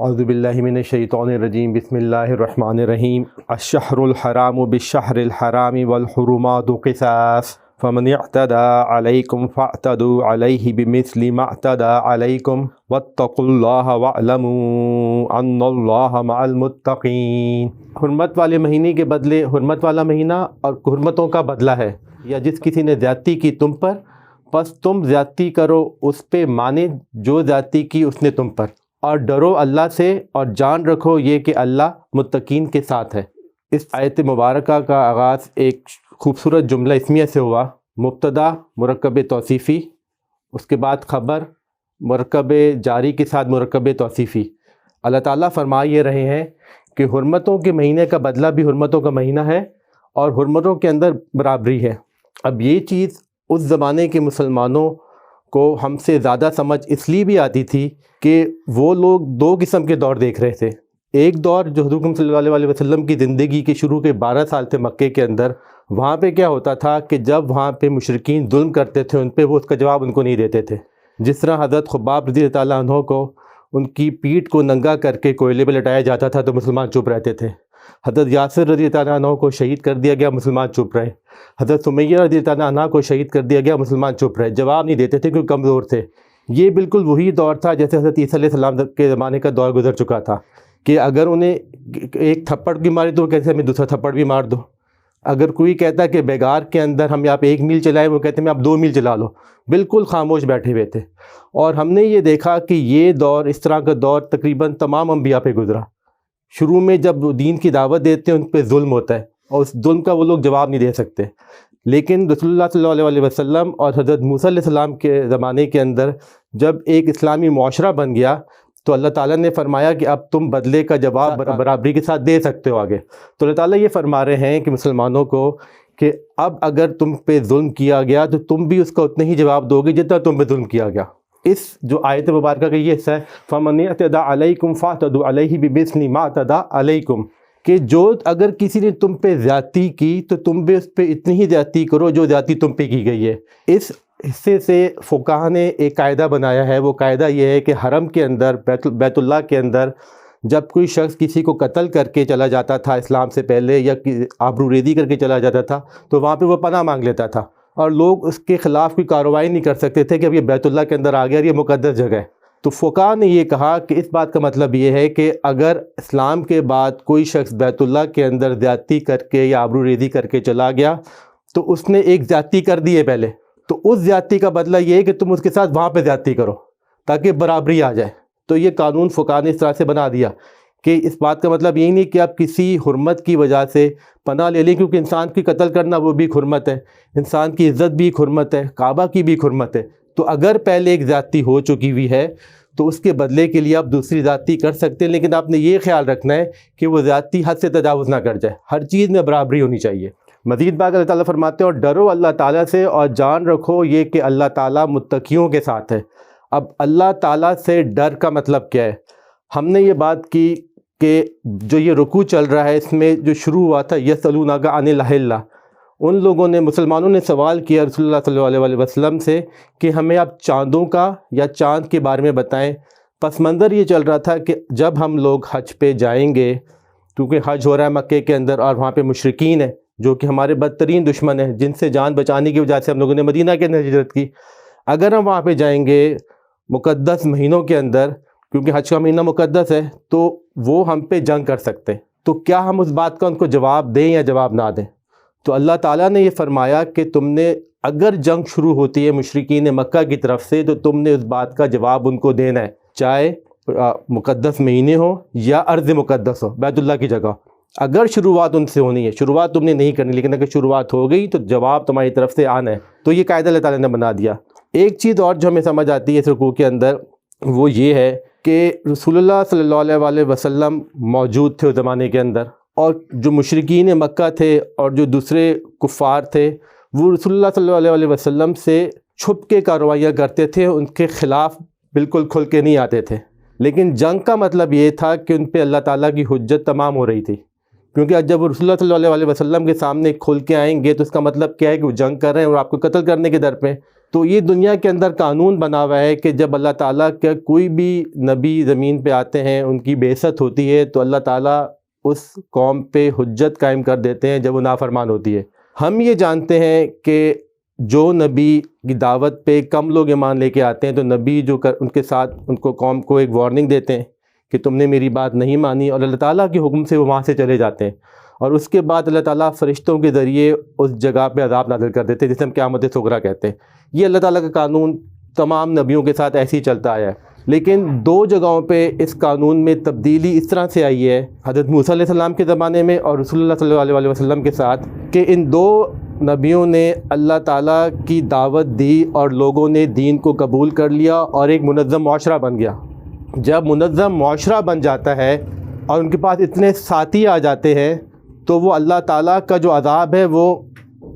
اعوذ باللہ من الشیطان الرجیم بسم اللہ الرحمن الرحیم الشہر الحرام بالشہر الحرام والحرمات قصاص فمن اعتدى علیکم فاعتدوا علیہ بمثل ما اعتدى علیکم واتقوا اللہ واعلموا ان اللہ مع المتقین۔ حرمت والے مہینے کے بدلے حرمت والا مہینہ اور حرمتوں کا بدلہ ہے، یا جس کسی نے زیادتی کی تم پر پس تم زیادتی کرو اس پہ مانے جو زیادتی کی اس نے تم پر، اور ڈرو اللہ سے اور جان رکھو یہ کہ اللہ متقین کے ساتھ ہے۔ اس آیت مبارکہ کا آغاز ایک خوبصورت جملہ اسمیہ سے ہوا، مبتدا مرکب توصیفی، اس کے بعد خبر مرکب جاری کے ساتھ مرکب توصیفی۔ اللہ تعالیٰ فرما یہ رہے ہیں کہ حرمتوں کے مہینے کا بدلہ بھی حرمتوں کا مہینہ ہے اور حرمتوں کے اندر برابری ہے۔ اب یہ چیز اس زمانے کے مسلمانوں کو ہم سے زیادہ سمجھ اس لیے بھی آتی تھی کہ وہ لوگ دو قسم کے دور دیکھ رہے تھے۔ ایک دور جو حضور صلی اللہ علیہ وسلم کی زندگی کے شروع کے 12 سال تھے مکے کے اندر، وہاں پہ کیا ہوتا تھا کہ جب وہاں پہ مشرکین ظلم کرتے تھے ان پہ وہ اس کا جواب ان کو نہیں دیتے تھے۔ جس طرح حضرت خباب رضی اللہ تعالیٰ عنہ کو ان کی پیٹھ کو ننگا کر کے کوئلے پہ لٹایا جاتا تھا تو مسلمان چپ رہتے تھے۔ حضرت یاسر رضی اللہ تعالیٰ عنہ کو شہید کر دیا گیا، مسلمان چپ رہے۔ حضرت سمیہ رضی اللہ تعالیٰ عنہ کو شہید کر دیا گیا، مسلمان چپ رہے، جواب نہیں دیتے تھے کیونکہ کمزور تھے۔ یہ بالکل وہی دور تھا جیسے حضرت عیسیٰ علیہ السلام کے زمانے کا دور گزر چکا تھا کہ اگر انہیں ایک تھپڑ بھی مارے تو وہ کہتے ہیں ہمیں دوسرا تھپڑ بھی مار دو۔ اگر کوئی کہتا ہے کہ بیگار کے اندر ہم آپ 1 میل چلائیں، وہ کہتے ہیں آپ 2 میل چلا لو، بالکل خاموش بیٹھے ہوئے تھے۔ اور ہم نے یہ دیکھا کہ یہ دور، اس طرح کا دور تقریباً تمام انبیاء پہ گزرا۔ شروع میں جب وہ دین کی دعوت دیتے ہیں ان پہ ظلم ہوتا ہے اور اس ظلم کا وہ لوگ جواب نہیں دے سکتے، لیکن رسول اللہ صلی اللہ علیہ وسلم اور حضرت موسیٰ علیہ السلام کے زمانے کے اندر جب ایک اسلامی معاشرہ بن گیا تو اللہ تعالیٰ نے فرمایا کہ اب تم بدلے کا جواب برابری کے ساتھ دے سکتے ہو آگے۔ تو اللہ تعالیٰ یہ فرما رہے ہیں کہ مسلمانوں کو کہ اب اگر تم پہ ظلم کیا گیا تو تم بھی اس کا اتنا ہی جواب دو گے جتنا تم پہ ظلم کیا گیا۔ اس جو آیت مبارکہ کا یہ حصہ ہے فَمَنِ اعْتَدَىٰ عَلَيْكُمْ فَاعْتَدُوا عَلَيْهِ بِمِثْلِ مَا اعْتَدَىٰ عَلَيْكُمْ، کہ جو اگر کسی نے تم پہ زیادتی کی تو تم بھی اس پہ اتنی ہی زیادتی کرو جو زیادتی تم پہ کی گئی ہے۔ اس حصے سے فقہاء نے ایک قاعدہ بنایا ہے، وہ قاعدہ یہ ہے کہ حرم کے اندر بیت اللہ کے اندر جب کوئی شخص کسی کو قتل کر کے چلا جاتا تھا اسلام سے پہلے یا آبروریزی کر کے چلا جاتا تھا تو وہاں پہ وہ پناہ مانگ لیتا تھا اور لوگ اس کے خلاف کوئی کارروائی نہیں کر سکتے تھے کہ اب یہ بیت اللہ کے اندر آ گیا اور یہ مقدس جگہ ہے۔ تو فقہاء نے یہ کہا کہ اس بات کا مطلب یہ ہے کہ اگر اسلام کے بعد کوئی شخص بیت اللہ کے اندر زیادتی کر کے یا آبروریزی کر کے چلا گیا تو اس نے ایک زیادتی کر دی ہے پہلے، تو اس زیادتی کا بدلہ یہ ہے کہ تم اس کے ساتھ وہاں پہ زیادتی کرو تاکہ برابری آ جائے۔ تو یہ قانون فقہاء نے اس طرح سے بنا دیا کہ اس بات کا مطلب یہ نہیں کہ آپ کسی حرمت کی وجہ سے پناہ لے لیں، کیونکہ انسان کی قتل کرنا وہ بھی ایک حرمت ہے، انسان کی عزت بھی ایک حرمت ہے، کعبہ کی بھی ایک حرمت ہے۔ تو اگر پہلے ایک زیادتی ہو چکی ہوئی ہے تو اس کے بدلے کے لیے آپ دوسری زیادتی کر سکتے ہیں، لیکن آپ نے یہ خیال رکھنا ہے کہ وہ زیادتی حد سے تجاوز نہ کر جائے، ہر چیز میں برابری ہونی چاہیے۔ مزید بات اللہ تعالیٰ فرماتے ہیں اور ڈرو اللہ تعالیٰ سے اور جان رکھو یہ کہ اللہ تعالیٰ متقیوں کے ساتھ ہے۔ اب اللہ تعالیٰ سے ڈر کا مطلب کیا ہے؟ ہم نے یہ بات کی کہ جو یہ رکوع چل رہا ہے اس میں جو شروع ہوا تھا یسألونک عن الأہلہ، ان لوگوں نے مسلمانوں نے سوال کیا رسول اللہ صلی اللہ علیہ وسلم سے کہ ہمیں آپ چاندوں کا یا چاند کے بارے میں بتائیں۔ پس منظر یہ چل رہا تھا کہ جب ہم لوگ حج پہ جائیں گے، کیونکہ حج ہو رہا ہے مکے کے اندر اور وہاں پہ مشرکین ہیں جو کہ ہمارے بدترین دشمن ہیں جن سے جان بچانے کی وجہ سے ہم لوگوں نے مدینہ کے اندر ہجرت کی، اگر ہم وہاں پہ جائیں گے مقدس مہینوں کے اندر، کیونکہ حج کا مہینہ مقدس ہے، تو وہ ہم پہ جنگ کر سکتے ہیں، تو کیا ہم اس بات کا ان کو جواب دیں یا جواب نہ دیں؟ تو اللہ تعالیٰ نے یہ فرمایا کہ تم نے اگر جنگ شروع ہوتی ہے مشرکین مکہ کی طرف سے تو تم نے اس بات کا جواب ان کو دینا ہے، چاہے مقدس مہینے ہو یا ارض مقدس ہو، بیت اللہ کی جگہ۔ اگر شروعات ان سے ہونی ہے، شروعات تم نے نہیں کرنی، لیکن اگر شروعات ہو گئی تو جواب تمہاری طرف سے آنا ہے۔ تو یہ قاعدہ اللہ تعالیٰ نے بنا دیا۔ ایک چیز اور جو ہمیں سمجھ آتی ہے اس رکوع کے اندر وہ یہ ہے کہ رسول اللہ صلی اللہ علیہ وسلم موجود تھے اس زمانے کے اندر، اور جو مشرکین مکہ تھے اور جو دوسرے کفار تھے وہ رسول اللہ صلی اللہ علیہ وسلم سے چھپ کے کارروائیاں کرتے تھے، ان کے خلاف بالکل کھل کے نہیں آتے تھے۔ لیکن جنگ کا مطلب یہ تھا کہ ان پہ اللہ تعالیٰ کی حجت تمام ہو رہی تھی، کیونکہ جب وہ رسول اللہ صلی اللہ علیہ وسلم کے سامنے کھل کے آئیں گے تو اس کا مطلب کیا ہے کہ وہ جنگ کر رہے ہیں اور آپ کو قتل کرنے کے در پہ۔ تو یہ دنیا کے اندر قانون بنا ہوا ہے کہ جب اللہ تعالیٰ کا کوئی بھی نبی زمین پہ آتے ہیں، ان کی بعثت ہوتی ہے، تو اللہ تعالیٰ اس قوم پہ حجت قائم کر دیتے ہیں جب وہ نافرمان ہوتی ہے۔ ہم یہ جانتے ہیں کہ جو نبی کی دعوت پہ کم لوگ ایمان لے کے آتے ہیں، تو نبی جو ان کے ساتھ ان کو قوم کو ایک وارننگ دیتے ہیں کہ تم نے میری بات نہیں مانی، اور اللہ تعالیٰ کے حکم سے وہ وہاں سے چلے جاتے ہیں، اور اس کے بعد اللہ تعالیٰ فرشتوں کے ذریعے اس جگہ پہ عذاب نازل کر دیتے ہیں، جسے ہم قیامت صغریٰ کہتے ہیں۔ یہ اللہ تعالیٰ کا قانون تمام نبیوں کے ساتھ ایسے ہی چلتا آیا ہے، لیکن دو جگہوں پہ اس قانون میں تبدیلی اس طرح سے آئی ہے، حضرت موسیٰ علیہ السلام کے زمانے میں اور رسول اللہ صلی اللہ علیہ وسلم کے ساتھ، کہ ان دو نبیوں نے اللہ تعالیٰ کی دعوت دی اور لوگوں نے دین کو قبول کر لیا اور ایک منظم معاشرہ بن گیا۔ جب منظم معاشرہ بن جاتا ہے اور ان کے پاس اتنے ساتھی آ جاتے ہیں، تو وہ اللہ تعالیٰ کا جو عذاب ہے وہ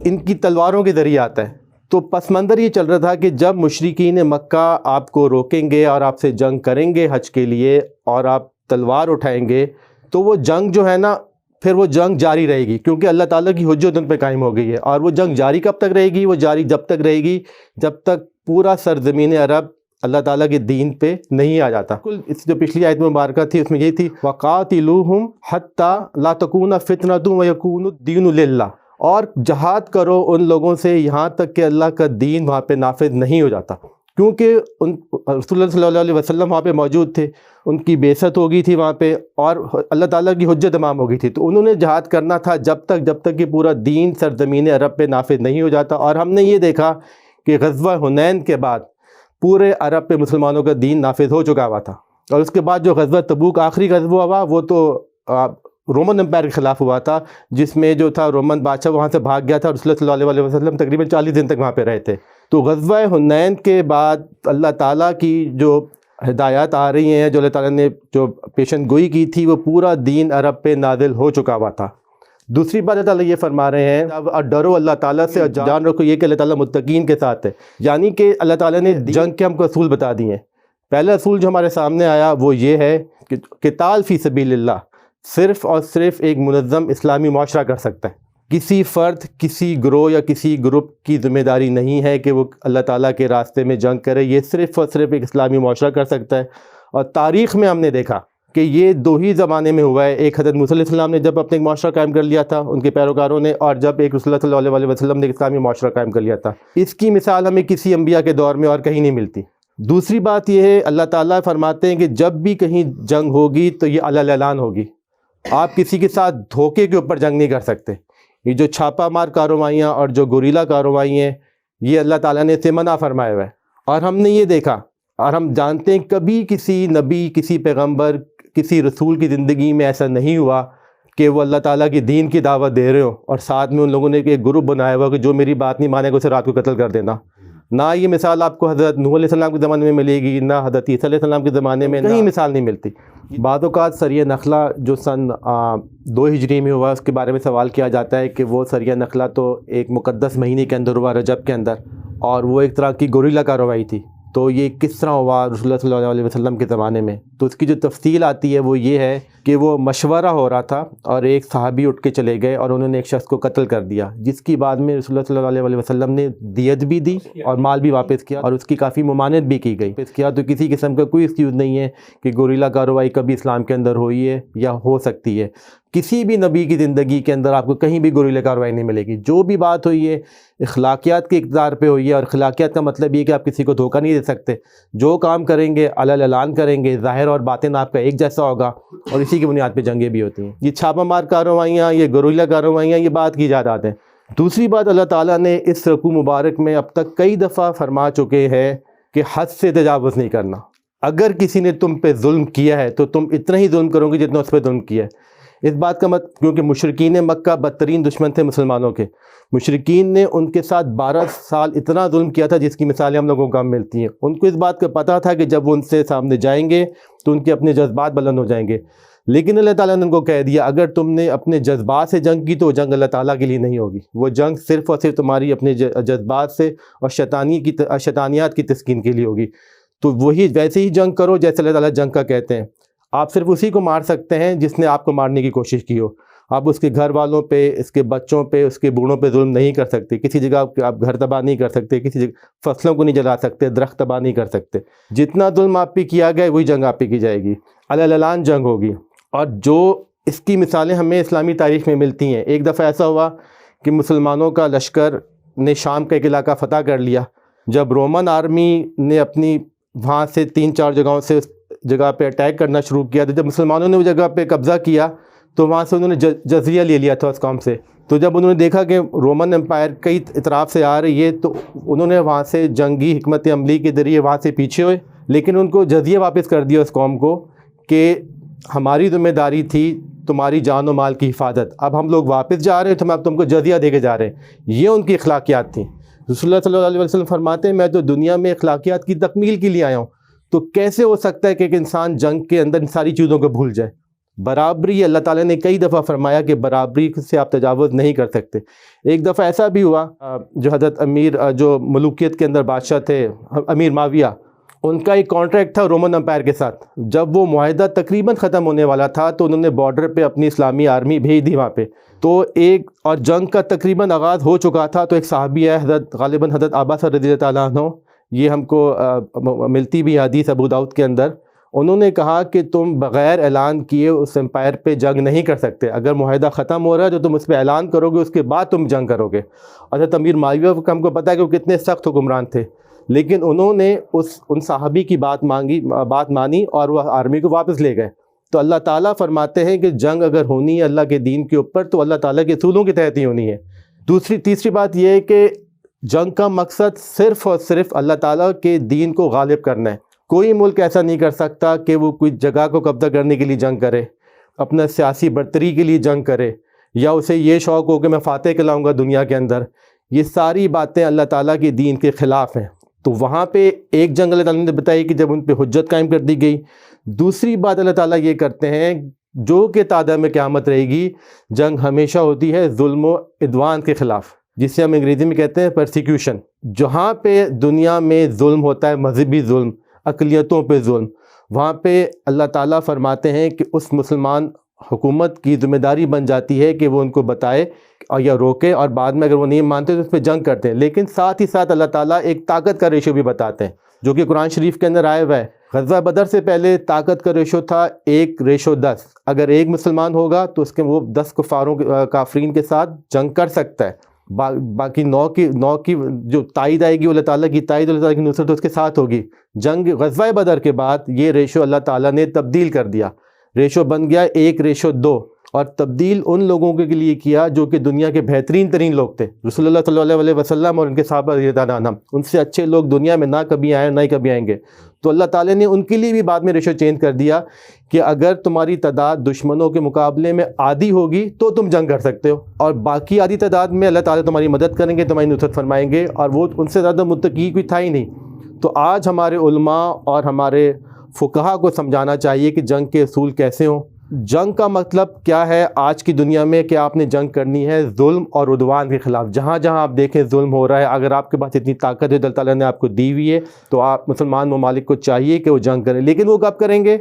ان کی تلواروں کے ذریعے آتا ہے۔ تو پس منظر یہ چل رہا تھا کہ جب مشرکین مکہ آپ کو روکیں گے اور آپ سے جنگ کریں گے حج کے لیے، اور آپ تلوار اٹھائیں گے، تو وہ جنگ جو ہے نا، پھر وہ جنگ جاری رہے گی، کیونکہ اللہ تعالیٰ کی حجت ان پہ قائم ہو گئی ہے۔ اور وہ جنگ جاری کب تک رہے گی؟ وہ جاری جب تک رہے گی جب تک پورا سرزمین عرب اللہ تعالیٰ کے دین پہ نہیں آ جاتا۔ اس جو پچھلی آیت مبارکہ تھی، اس میں یہ تھی وَقَاتِلُوهُمْ حَتَّى لَا تَكُونَ فِتْنَةٌ وَيَكُونَ الدِّينُ لِلَّهِ، اور جہاد کرو ان لوگوں سے یہاں تک کہ اللہ کا دین وہاں پہ نافذ نہیں ہو جاتا، کیونکہ رسول اللہ صلی اللہ علیہ وسلم وہاں پہ موجود تھے، ان کی بعثت ہو گئی تھی وہاں پہ، اور اللہ تعالیٰ کی حجت تمام ہو گئی تھی، تو انہوں نے جہاد کرنا تھا جب تک کہ پورا دین سرزمین عرب پہ نافذ نہیں ہو جاتا۔ اور ہم نے یہ دیکھا کہ غزوہ حنین کے بعد پورے عرب پہ مسلمانوں کا دین نافذ ہو چکا ہوا تھا، اور اس کے بعد جو غزوہ تبوک آخری غزوہ ہوا، وہ تو رومن امپائر کے خلاف ہوا تھا، جس میں جو تھا رومن بادشاہ وہاں سے بھاگ گیا تھا، رسول اللہ صلی اللہ علیہ وسلم تقریباً 40 دن تک وہاں پہ رہے تھے۔ تو غزوہ حنین کے بعد اللہ تعالیٰ کی جو ہدایات آ رہی ہیں، جو اللہ تعالیٰ نے جو پیشن گوئی کی تھی، وہ پورا دین عرب پہ نازل ہو چکا ہوا تھا۔ دوسری بات اللہ تعالیٰ یہ فرما رہے ہیں، اور ڈرو اللہ تعالیٰ سے، اور جان رکھو یہ کہ اللہ تعالیٰ متقین کے ساتھ ہے، یعنی کہ اللہ تعالیٰ نے جنگ کے ہم کو اصول بتا دیے ہیں۔ پہلا اصول جو ہمارے سامنے آیا وہ یہ ہے کہ قتال فی سبیل اللہ صرف اور صرف ایک منظم اسلامی معاشرہ کر سکتا ہے۔ کسی فرد، کسی گروہ یا کسی گروپ کی ذمہ داری نہیں ہے کہ وہ اللہ تعالیٰ کے راستے میں جنگ کرے، یہ صرف اور صرف ایک اسلامی معاشرہ کر سکتا ہے۔ اور تاریخ میں ہم نے دیکھا کہ یہ دو ہی زمانے میں ہوا ہے، ایک حضرت موسیٰ علیہ السلام نے جب اپنے ایک معاشرہ قائم کر لیا تھا ان کے پیروکاروں نے، اور جب ایک رسول اللہ صلی اللہ علیہ وسلم نے اسلامی معاشرہ قائم کر لیا تھا۔ اس کی مثال ہمیں کسی انبیاء کے دور میں اور کہیں نہیں ملتی۔ دوسری بات یہ ہے، اللہ تعالیٰ فرماتے ہیں کہ جب بھی کہیں جنگ ہوگی تو یہ علی الاعلان ہوگی، آپ کسی کے ساتھ دھوکے کے اوپر جنگ نہیں کر سکتے۔ یہ جو چھاپہ مار کارروائیاں اور جو گوریلا کارروائی ہیں، یہ اللہ تعالیٰ نے اسے منع فرمایا ہوا ہے۔ اور ہم نے یہ دیکھا اور ہم جانتے ہیں کبھی کسی نبی، کسی پیغمبر، کسی رسول کی زندگی میں ایسا نہیں ہوا کہ وہ اللہ تعالیٰ کی دین کی دعوت دے رہے ہو اور ساتھ میں ان لوگوں نے ایک گروپ بنایا ہوا کہ جو میری بات نہیں مانے گا اسے رات کو قتل کر دینا۔ نہ یہ مثال آپ کو حضرت نوح علیہ السلام کے زمانے میں ملے گی، نہ حضرت عیسیٰ علیہ السلام کے زمانے میں، کہیں مثال نہیں ملتی۔ بعض اوقات سریہ نخلہ جو سن 2 ہجری میں ہوا، اس کے بارے میں سوال کیا جاتا ہے کہ وہ سریہ نخلہ تو ایک مقدس مہینے کے اندر ہوا، رجب کے اندر، اور وہ ایک طرح کی گوریلا کارروائی تھی، تو یہ کس طرح ہوا رسول اللہ صلی اللہ علیہ وسلم کے زمانے میں؟ تو اس کی جو تفصیل آتی ہے وہ یہ ہے کہ وہ مشورہ ہو رہا تھا اور ایک صحابی اٹھ کے چلے گئے اور انہوں نے ایک شخص کو قتل کر دیا، جس کی بعد میں رسول اللہ صلی اللہ علیہ وسلم نے دیت بھی دی اور مال بھی واپس کیا اور اس کی کافی ممانعت بھی کی گئی۔ تو کسی قسم کا کوئی ایکسکیوز نہیں ہے کہ گوریلا کارروائی کبھی اسلام کے اندر ہوئی ہے یا ہو سکتی ہے۔ کسی بھی نبی کی زندگی کے اندر آپ کو کہیں بھی گوریلا کارروائی نہیں ملے گی۔ جو بھی بات ہوئی ہے اخلاقیات کے اقدار پہ ہوئی ہے، اور اخلاقیات کا مطلب یہ کہ آپ کسی کو دھوکہ نہیں دے سکتے، جو کام کریں گے علی الاعلان کریں گے، ظاہر اور باطن آپ کا ایک جیسا ہوگا، اور اسی کی بنیاد پہ جنگیں بھی ہوتی ہیں۔ یہ چھاپہ مار کارروائیاں، یہ گوریلا کارروائیاں، یہ بات کی ایجادات ہیں۔ دوسری بات، اللہ تعالیٰ نے اس رکوع مبارک میں اب تک کئی دفعہ فرما چکے ہیں کہ حد سے تجاوز نہیں کرنا۔ اگر کسی نے تم پہ ظلم کیا ہے تو تم اتنا ہی ظلم کرو گے جتنا اس پہ ظلم کیا ہے۔ اس بات کا کیونکہ مشرکین مکہ بدترین دشمن تھے مسلمانوں کے، مشرکین نے ان کے ساتھ 12 سال اتنا ظلم کیا تھا جس کی مثالیں ہم لوگوں کو کم ملتی ہیں۔ ان کو اس بات کا پتہ تھا کہ جب وہ ان سے سامنے جائیں گے تو ان کے اپنے جذبات بلند ہو جائیں گے، لیکن اللہ تعالیٰ نے ان کو کہہ دیا اگر تم نے اپنے جذبات سے جنگ کی تو وہ جنگ اللہ تعالیٰ کے لیے نہیں ہوگی، وہ جنگ صرف اور صرف تمہاری اپنے جذبات سے اور شیطانیات کی تسکین کے لیے ہوگی۔ تو وہی ویسے ہی جنگ کرو جیسے اللہ تعالیٰ جنگ کا کہتے ہیں۔ آپ صرف اسی کو مار سکتے ہیں جس نے آپ کو مارنے کی کوشش کی ہو، آپ اس کے گھر والوں پہ، اس کے بچوں پہ، اس کے بوڑھوں پہ ظلم نہیں کر سکتے. کسی جگہ آپ گھر تباہ نہیں کر سکتے، کسی جگہ فصلوں کو نہیں جلا سکتے، درخت تباہ نہیں کر سکتے. جتنا ظلم آپ پہ کیا گیا وہی جنگ آپ پہ کی جائے گی، علن جنگ ہوگی. اور جو اس کی مثالیں ہمیں اسلامی تاریخ میں ملتی ہیں. ایک دفعہ ایسا ہوا کہ مسلمانوں کا لشکر نے شام کا ایک علاقہ فتح کر لیا. جب رومن آرمی نے اپنی وہاں سے 3-4 جگہوں سے اس جگہ پہ اٹیک کرنا شروع کیا، تو جب مسلمانوں نے وہ جگہ پہ قبضہ کیا تو وہاں سے انہوں نے جزیہ لے لیا تھا اس قوم سے. تو جب انہوں نے دیکھا کہ رومن امپائر کئی اطراف سے آ رہی ہے تو انہوں نے وہاں سے جنگی حکمت عملی کے ذریعے وہاں سے پیچھے ہوئے، لیکن ان کو جزیہ واپس کر دیا اس قوم کو کہ ہماری ذمہ داری تھی تمہاری جان و مال کی حفاظت، اب ہم لوگ واپس جا رہے ہیں تو اب تم کو جزیہ دے کے جا رہے ہیں. یہ ان کی اخلاقیات تھیں. رسول اللہ صلی اللہ علیہ وسلم فرماتے ہیں میں تو دنیا میں اخلاقیات کی تکمیل کے لیے آیا ہوں. تو کیسے ہو سکتا ہے کہ ایک انسان جنگ کے اندر ان ساری چیزوں کو بھول جائے؟ برابری، اللہ تعالیٰ نے کئی دفعہ فرمایا کہ برابری سے آپ تجاوز نہیں کر سکتے. ایک دفعہ ایسا بھی ہوا جو حضرت جو ملوکیت کے اندر بادشاہ تھے امیر معاویہ، ان کا ایک کانٹریکٹ تھا رومن امپائر کے ساتھ. جب وہ معاہدہ تقریباً ختم ہونے والا تھا تو انہوں نے بارڈر پہ اپنی اسلامی آرمی بھیج دی وہاں پہ. تو اور جنگ کا تقریباً آغاز ہو چکا تھا. تو ایک صحابی ہے غالباً حضرت عباس رضی اللہ تعالیٰ عنہ، یہ ہم کو ملتی بھی حدیث ابو داؤد کے اندر. انہوں نے کہا کہ تم بغیر اعلان کیے اس امپائر پہ جنگ نہیں کر سکتے. اگر معاہدہ ختم ہو رہا ہے تو تم اس پہ اعلان کرو گے، اس کے بعد تم جنگ کرو گے. حضرت امیر معاویہ کو ہم کو پتہ ہے کہ وہ کتنے سخت حکمران تھے، لیکن انہوں نے ان صحابی کی بات مانی اور وہ آرمی کو واپس لے گئے. تو اللہ تعالیٰ فرماتے ہیں کہ جنگ اگر ہونی ہے اللہ کے دین کے اوپر تو اللہ تعالیٰ کے اصولوں کے تحت ہی ہونی ہے. تیسری بات یہ ہے کہ جنگ کا مقصد صرف اور صرف اللہ تعالیٰ کے دین کو غالب کرنا ہے. کوئی ملک ایسا نہیں کر سکتا کہ وہ کوئی جگہ کو قبضہ کرنے کے لیے جنگ کرے، اپنا سیاسی برتری کے لیے جنگ کرے، یا اسے یہ شوق ہو کہ میں فاتح کہلاؤں گا دنیا کے اندر. یہ ساری باتیں اللہ تعالیٰ کے دین کے خلاف ہیں. تو وہاں پہ ایک جنگ اللہ تعالیٰ نے بتائی کہ جب ان پہ حجت قائم کر دی گئی. دوسری بات اللہ تعالیٰ یہ کرتے ہیں جو کہ تعداد میں قیامت رہے گی، جنگ ہمیشہ ہوتی ہے ظلم و عدوان کے خلاف، جسے ہم انگریزی میں کہتے ہیں پرسیکیوشن. جہاں پہ دنیا میں ظلم ہوتا ہے، مذہبی ظلم، اقلیتوں پہ ظلم، وہاں پہ اللہ تعالیٰ فرماتے ہیں کہ اس مسلمان حکومت کی ذمہ داری بن جاتی ہے کہ وہ ان کو بتائے اور یا روکے، اور بعد میں اگر وہ نہیں مانتے تو اس پہ جنگ کرتے ہیں. لیکن ساتھ ہی ساتھ اللہ تعالیٰ ایک طاقت کا ریشو بھی بتاتے ہیں جو کہ قرآن شریف کے اندر آیا ہوا ہے. غزوہ بدر سے پہلے طاقت کا ریشو تھا 1:10. اگر ایک مسلمان ہوگا تو اس کے وہ 10 کافرین کے ساتھ جنگ کر سکتا ہے. باقی 9 کی جو تائید آئے گی وہ اللہ تعالیٰ کی تائید، اللہ تعالیٰ کی نصرت اس کے ساتھ ہوگی. جنگ غزوہ بدر کے بعد یہ ریشو اللہ تعالیٰ نے تبدیل کر دیا. ریشو بن گیا 1:2، اور تبدیل ان لوگوں کے لیے کیا جو کہ دنیا کے بہترین ترین لوگ تھے. رسول اللہ صلی اللہ علیہ وسلم اور ان کے صحابہ رضی اللہ عنہم، ان سے اچھے لوگ دنیا میں نہ کبھی آئے نہ ہی کبھی آئیں گے. تو اللہ تعالیٰ نے ان کے لیے بھی بعد میں ریشو چینج کر دیا کہ اگر تمہاری تعداد دشمنوں کے مقابلے میں آدھی ہوگی تو تم جنگ کر سکتے ہو، اور باقی آدھی تعداد میں اللہ تعالیٰ تمہاری مدد کریں گے، تمہاری نصرت فرمائیں گے. اور وہ ان سے زیادہ متقی کوئی تھا ہی نہیں. تو آج ہمارے علماء اور ہمارے فقہا کو سمجھانا چاہیے کہ جنگ کے اصول کیسے ہوں. جنگ کا مطلب کیا ہے آج کی دنیا میں کہ آپ نے جنگ کرنی ہے ظلم اور عدوان کے خلاف. جہاں جہاں آپ دیکھیں ظلم ہو رہا ہے، اگر آپ کے پاس اتنی طاقت ہے اللہ تعالیٰ نے آپ کو دی ہوئی ہے تو آپ مسلمان ممالک کو چاہیے کہ وہ جنگ کریں. لیکن وہ کب کریں گے؟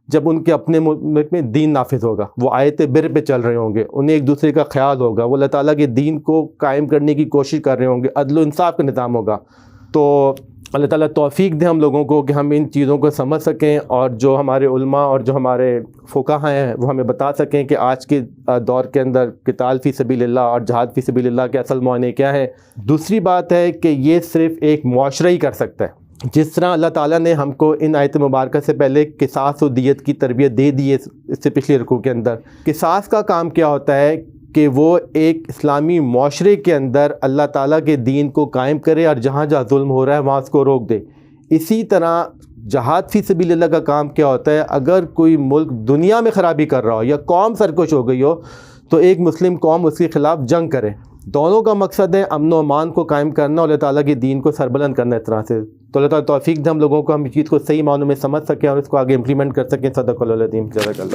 جب ان کے اپنے ملک میں دین نافذ ہوگا، وہ آیت بر پہ چل رہے ہوں گے، انہیں ایک دوسرے کا خیال ہوگا، وہ اللہ تعالیٰ کے دین کو قائم کرنے کی کوشش کر رہے ہوں گے، عدل و انصاف کا نظام ہوگا. تو اللہ تعالیٰ توفیق دے ہم لوگوں کو کہ ہم ان چیزوں کو سمجھ سکیں، اور جو ہمارے علماء اور جو ہمارے فقہا ہیں وہ ہمیں بتا سکیں کہ آج کے دور کے اندر قتال فی سبیل اللہ اور جہاد فی سبیل اللہ کے اصل معنی کیا ہے. دوسری بات ہے کہ یہ صرف ایک معاشرہ ہی کر سکتا ہے. جس طرح اللہ تعالیٰ نے ہم کو ان آیت مبارکہ سے پہلے قصاص و دیت کی تربیت دے دی ہے، اس سے پچھلی رکوع کے اندر قصاص کا کام کیا ہوتا ہے کہ وہ ایک اسلامی معاشرے کے اندر اللہ تعالیٰ کے دین کو قائم کرے اور جہاں جہاں ظلم ہو رہا ہے وہاں اس کو روک دے. اسی طرح جہاد فی سبیل اللہ کا کام کیا ہوتا ہے، اگر کوئی ملک دنیا میں خرابی کر رہا ہو یا قوم سرکش ہو گئی ہو تو ایک مسلم قوم اس کے خلاف جنگ کرے. دونوں کا مقصد ہے امن و امان کو قائم کرنا اور اللہ تعالیٰ کے دین کو سربلند کرنا اس طرح سے. تو اللہ تعالیٰ توفیق دے ہم لوگوں کو ہم اس چیز کو صحیح معنوں میں سمجھ سکیں اور اس کو آگے امپلیمنٹ کر سکیں. صدق اللہ العظیم. جزاک اللہ.